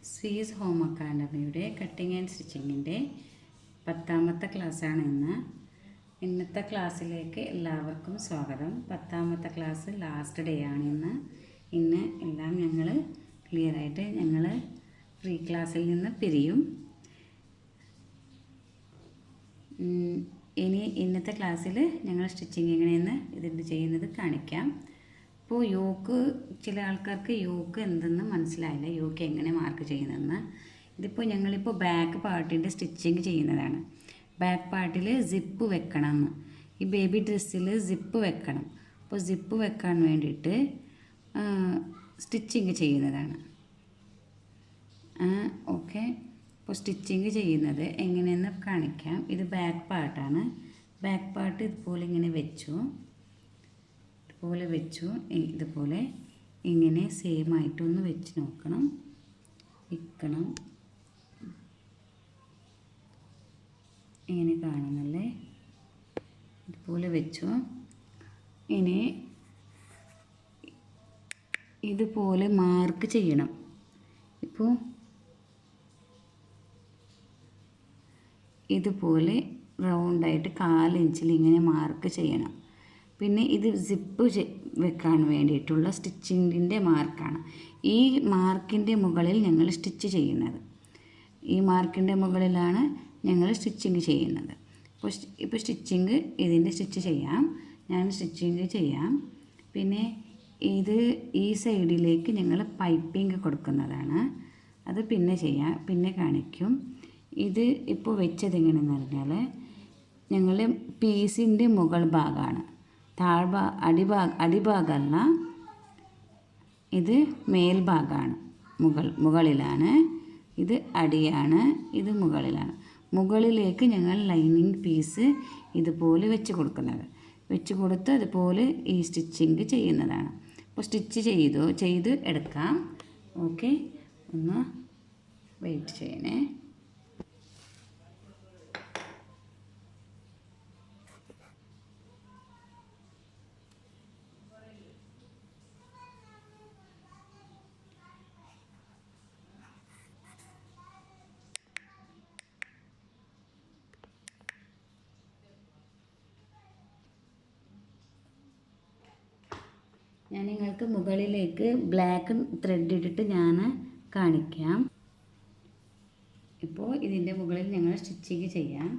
Suez home അക്കാഡമിയുടെ cutting and സ്റ്റിച്ചിങ്ങിൻ്റെ 10ാമത്തെ ക്ലാസ്സാണ് ഇന്നത്തെ ക്ലാസ്സിലേക്ക് എല്ലാവർക്കും സ്വാഗതം. 10ാമത്തെ ക്ലാസ് ലാസ്റ്റ് ഡേ ആണ് ഇന്ന് എല്ലാം ഞങ്ങൾ ക്ലിയറായിട്ട് ഞങ്ങൾ ഫ്രീ ക്ലാസ്സിൽ നിന്ന് പിരിയും. ഇനി ഇന്നത്തെ ക്ലാസ്സിൽ ഞങ്ങൾ സ്റ്റിച്ചിങ് എങ്ങനെയെന്ന് ഇതിൻ്റെ ചെയ്യുന്നത് കാണിക്കാം. അപ്പോൾ യോക്ക് ചില ആൾക്കാർക്ക് യോക്ക് എന്തെന്ന് മനസ്സിലായില്ല, യോക്ക് എങ്ങനെ മാർക്ക് ചെയ്യുന്നതെന്ന്. ഇതിപ്പോൾ ഞങ്ങളിപ്പോൾ ബാക്ക് പാർട്ടിൻ്റെ സ്റ്റിച്ചിങ് ചെയ്യുന്നതാണ്. ബാക്ക് പാർട്ടിൽ സിപ്പ് വെക്കണമെന്ന്, ഈ ബേബി ഡ്രസ്സിൽ സിപ്പ് വെക്കണം. അപ്പോൾ സിപ്പ് വെക്കാൻ വേണ്ടിയിട്ട് സ്റ്റിച്ചിങ് ചെയ്യുന്നതാണ്. ഓക്കെ, അപ്പോൾ സ്റ്റിച്ചിങ് ചെയ്യുന്നത് എങ്ങനെയെന്ന് കാണിക്കാം. ഇത് ബാക്ക് പാർട്ടാണ്. ബാക്ക് പാർട്ട് ഇതുപോലെ ഇങ്ങനെ വെച്ചു, ഇതുപോലെ ഇങ്ങനെ സെയിം ആയിട്ടൊന്ന് വെച്ച് നോക്കണം. ഇക്കണം ഇങ്ങനെ കാണുന്നല്ലേ, ഇതുപോലെ വെച്ചു. ഇനി ഇതുപോലെ മാർക്ക് ചെയ്യണം. ഇപ്പോൾ ഇതുപോലെ റൗണ്ടായിട്ട് 4 ഇഞ്ചിൽ ഇങ്ങനെ മാർക്ക് ചെയ്യണം. പിന്നെ ഇത് സിപ്പ് വെക്കാൻ വേണ്ടിയിട്ടുള്ള സ്റ്റിച്ചിങ്ങിൻ്റെ മാർക്കാണ്. ഈ മാർക്കിൻ്റെ മുകളിൽ ഞങ്ങൾ സ്റ്റിച്ച് ചെയ്യുന്നത്, ഈ മാർക്കിൻ്റെ മുകളിലാണ് ഞങ്ങൾ സ്റ്റിച്ചിങ് ചെയ്യുന്നത്. ഇപ്പോൾ സ്റ്റിച്ചിങ് ഇതിൻ്റെ സ്റ്റിച്ച് ചെയ്യാം, ഞാൻ സ്റ്റിച്ചിങ് ചെയ്യാം. പിന്നെ ഇത് ഈ സൈഡിലേക്ക് ഞങ്ങൾ പൈപ്പിംഗ് കൊടുക്കുന്നതാണ്, അത് പിന്നെ ചെയ്യാം, പിന്നെ കാണിക്കും. ഇത് ഇപ്പോൾ വെച്ചത് എങ്ങനെയെന്ന് പറഞ്ഞാൽ ഞങ്ങൾ പീസിൻ്റെ മുകൾ ഭാഗമാണ്, അടിഭാഗമല്ല, ഇത് മേൽഭാഗമാണ്, മുകളിലാണ്. ഇത് അടിയാണ്, ഇത് മുകളിലാണ്. മുകളിലേക്ക് ഞങ്ങൾ ലൈനിങ് പീസ് ഇതുപോലെ വെച്ച് കൊടുത്ത് അതുപോലെ ഈ സ്റ്റിച്ചിങ് ചെയ്യുന്നതാണ്. അപ്പോൾ സ്റ്റിച്ച് ചെയ്ത് എടുക്കാം. ഓക്കെ, ഒന്ന് വെയിറ്റ് ചെയ്യണേ. ഞാൻ നിങ്ങൾക്ക് മുകളിലേക്ക് ബ്ലാക്ക് ത്രെഡ് ഇട്ടിട്ട് ഞാൻ കാണിക്കാം. ഇപ്പോൾ ഇതിൻ്റെ മുകളിൽ ഞങ്ങൾ സ്റ്റിച്ചിങ് ചെയ്യാം.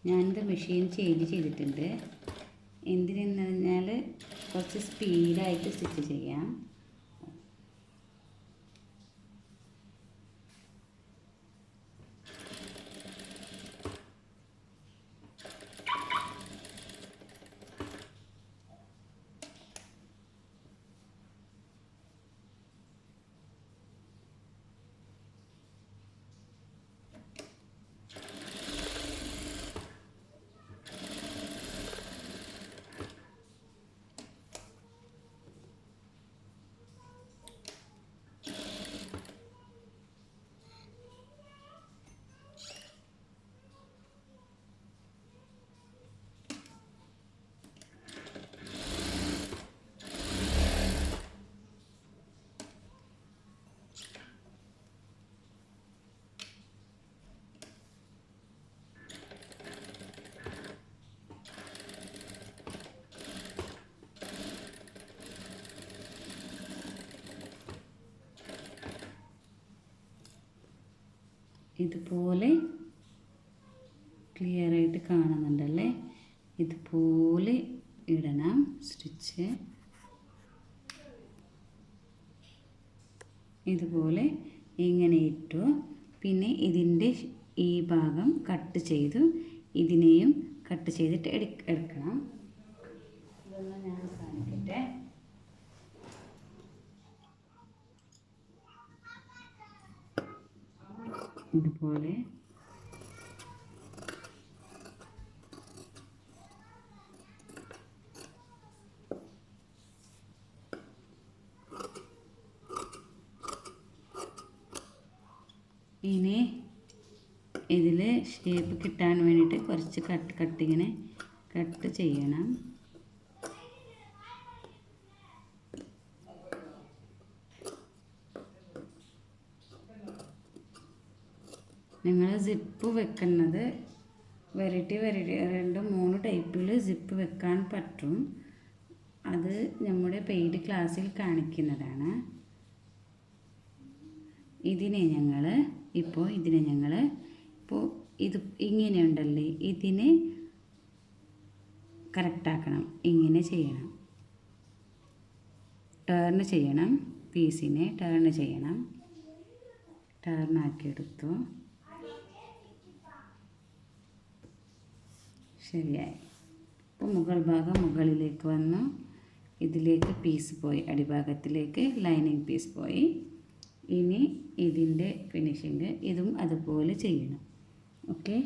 ഞാനിത് മെഷീൻ ചേഞ്ച് ചെയ്തിട്ടുണ്ട്. എന്തിനെന്ന് പറഞ്ഞാൽ കുറച്ച് സ്പീഡായിട്ട് സ്റ്റിച്ച് ചെയ്യാം. ഇതുപോലെ ക്ലിയറായിട്ട് കാണുന്നുണ്ടല്ലേ, ഇതുപോലെ ഇടണം സ്റ്റിച്ച്. ഇതുപോലെ ഇങ്ങനെ ഇട്ടു. പിന്നെ ഇതിൻ്റെ ഈ ഭാഗം കട്ട് ചെയ്തു, ഇതിനെയും കട്ട് ചെയ്തിട്ട് എടുക്കണം. ഇതൊന്ന് ഞാൻ കാണിക്കട്ടെ. ഇതുപോലെ ഇനി ഇതിൽ ഷേപ്പ് കിട്ടാൻ വേണ്ടിയിട്ട് കുറച്ച് കട്ടിങ്ങനെ കട്ട് ചെയ്യണം. നിങ്ങൾ സിപ്പ് വെക്കുന്നത് വെറൈറ്റി 2-3 ടൈപ്പിൽ സിപ്പ് വെക്കാൻ പറ്റും. അത് നമ്മുടെ പെയ്ഡ് ക്ലാസ്സിൽ കാണിക്കുന്നതാണ്. ഇതിനെ ഞങ്ങൾ ഇപ്പോൾ ഇത് ഇങ്ങനെ ഉണ്ടല്ലേ, ഇതിനെ കറക്റ്റാക്കണം. ഇങ്ങനെ ചെയ്യണം, ടേൺ ചെയ്യണം, പീസിനെ ടേൺ ചെയ്യണം. ടേണാക്കിയെടുത്തു. ശരിയായി. ഇപ്പോൾ മുകൾ ഭാഗം മുകളിലേക്ക് വന്നു. ഇതിലേക്ക് പീസ് പോയി, അടിഭാഗത്തിലേക്ക് ലൈനിങ് പീസ് പോയി. ഇനി ഇതിൻ്റെ ഫിനിഷിങ് ഇതും അതുപോലെ ചെയ്യണം. ഓക്കെ.